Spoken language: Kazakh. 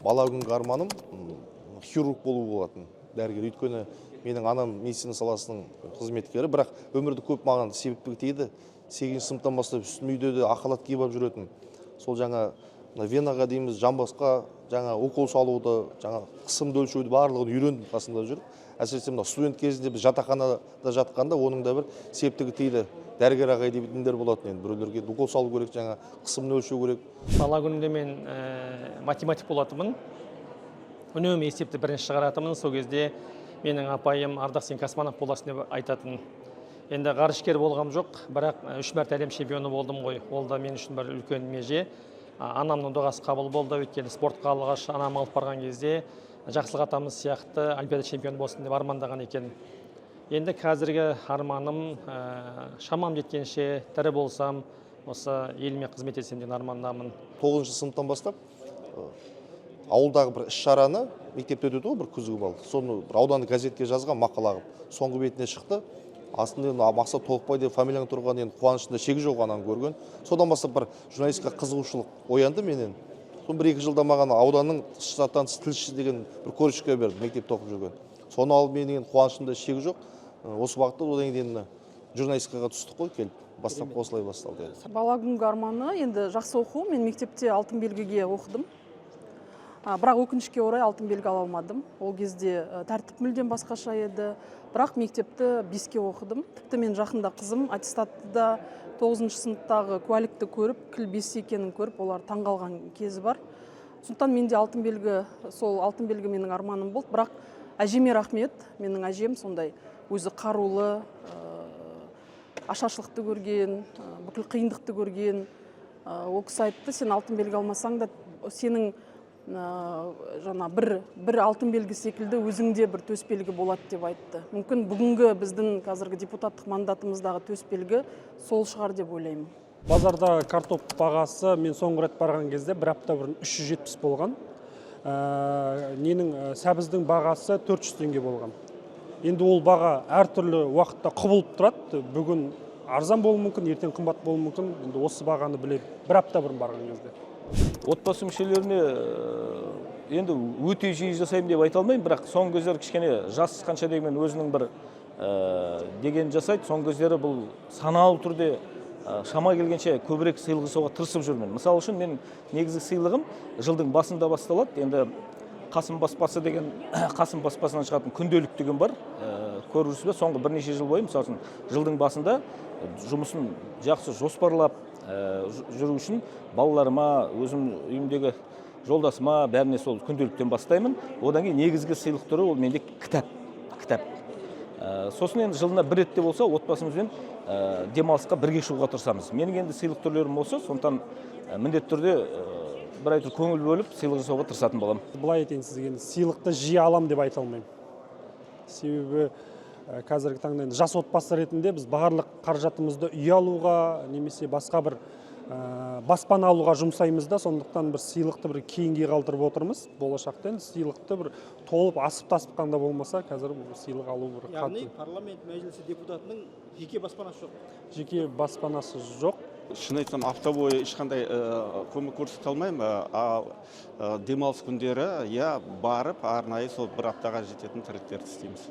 Бала күнгі арманым хирург болу болатын, дәрігер. Өйткені менің анам медицина саласының қызметкері, бірақ өмірді көп маған себепті тиді. 8-ші сыныптан бастап үстім үйде де ақалат киіп алып жүретін. Сол жаңа венаға дейміз, жамбасқа жаңа укол салуды, жаңа қысымды өлшеуді барлығын үйрендім қасында жүріп. Әсіресе мына студент кезінде біз жатақханада жатқанда оның да бір септігі тиді. Дәрігер ағай дейтіндер болатын, енді біреулерге укол салу керек, жаңа қысымды өлшеу керек. Бала күнімде мен математик болатынмын. Үнемі есепті бірінші шығаратынмын. Сол кезде менің апайым Ардақ сен космонавт боласың деп айтатын. Енді ғарышкер болғам жоқ, бірақ 3 мәрте әлем чемпионы болдым ғой. Ол да мен үшін бір үлкен меже. Анамның дұғасы қабыл болды, өйткені спортқа алғаш анам алып барған кезде Жақсылық атамыз сияқты олимпиада чемпионы болсын деп армандаған екен. Енді қазіргі арманым шамам жеткенше тірі болсам, осы еліме қызмет етсем деген армандамын. 9-ші сыныптан бастап ауылдағы бір іс-шараны мектепте өтеді ғой, бір күзгі бал. Соны бір аудандық газетке жазған мақала қылып, соңғы бетіне шықты. Астында Мақсат Толықбай деп фамилияң тұрған, енді қуанышында шегі жоқ ананы көрген. Содан бастап бір журналистика қызығушылық оянды менен. Son 1-2 жылда маған ауданның штаттан тілші деген бір көрсетке берді, мектепте оқып жүрген. Соны алып менің қуанышымда шегі жоқ. Осы бағытта одан кейін журналистикаға түстік қой, келіп бастап осылай басталды. Бала күнгі арманы енді жақсы оқу. Мен мектепте алтын белгіге оқыдым. Бірақ өкінішке орай алтын белгі ала алмадым. Ол кезде тәртіп мүлдем басқаша еді. Бірақ мектепті 5-ке оқыдым. Тіпті мен жақында қызым аттестатта 9-ші сыныптағы куәлікті көріп, кіл 5 екенін көріп, олар таңғалған кезі бар. Сондықтан менде алтын белгі, сол алтын белгі менің арманым болды. Бірақ әжеме рахмет. Менің әжем сондай өзі қарулы, ашаршылықты көрген, бүкіл қиындықты көрген. Ол кісі айтты, сен алтын белгі алмасаң да, сенің жаңа бір алтын белгі секілді өзіңде бір төсбелгі болады деп айтты. Мүмкін бүгінгі біздің қазіргі депутаттық мандатымыздағы төсбелгі сол шығар деп ойлаймын. Базарда картоп бағасы мен соңғы рет барған кезде бір апта бұрын 370 болған. Ненің сәбіздің бағасы 400 теңге болған. Енді ол баға әртүрлі уақытта құбылып тұрады. Бүгін арзан болуы мүмкін, ертең қымбат болуы мүмкін. Енді осы бағаны білем. Бір апта бұрын барған кезде. Отбасы мүшелеріне енді өте жиі жасаймын деп айта алмаймын, бірақ соңғы кездері кішкене жас қанша дегенмен өзінің бір деген жасайды. Соңғы кездері бұл саналы түрде шама келгенше көбірек сыйлық жасауға тырысып жүрмін. Мысалы үшін мен негізгі сыйлығым жылдың басында басталады. Енді Қасым баспасы деген Қасым баспасынан шығатын күнделік деген бар. Көрдіңіз бе, соңғы бірнеше жыл бойы, мысалы үшін жылдың басында жұмысын жақсы жоспарлап жүру үшін балаларыма, өзім үйімдегі жолдасыма бәріне сол күнделіктен бастаймын. Одан кейін негізгі сыйлық түрі ол менде кітап. Сосын енді жылына бір рет те болса отбасымызбен демалысқа бірге шығуға тырысамыз. Менің енді сыйлық түрлерім болса, сондықтан міндетті түрде бір айтыр көңіл бөліп сыйлық жасауға тырысатын боламын. Былай айтайын сізге, сыйлықты жиі алам деп айта алмаймын. Себебі қазіргі таңда жас отбасы ретінде біз барлық қаражатымызды үй алуға, немесе басқа бір баспана алуға жұмсаймыз да, сондықтан бір сыйлықты бір кейінге қалдырып отырмыз. Болашақта сыйлықты бір толып асып-тасып қанда болмаса, қазір сыйлық алу бір қатты. Яғни парламент мәжілісі депутатының жеке баспанасы жоқ. Жеке баспанасы жоқ. Шын айтсам, апта бойы ешқандай көмек көрсете алмаймын, ал демалыс күндері барып арнайы сол бір аптаға жететін тірліктерді істейміз.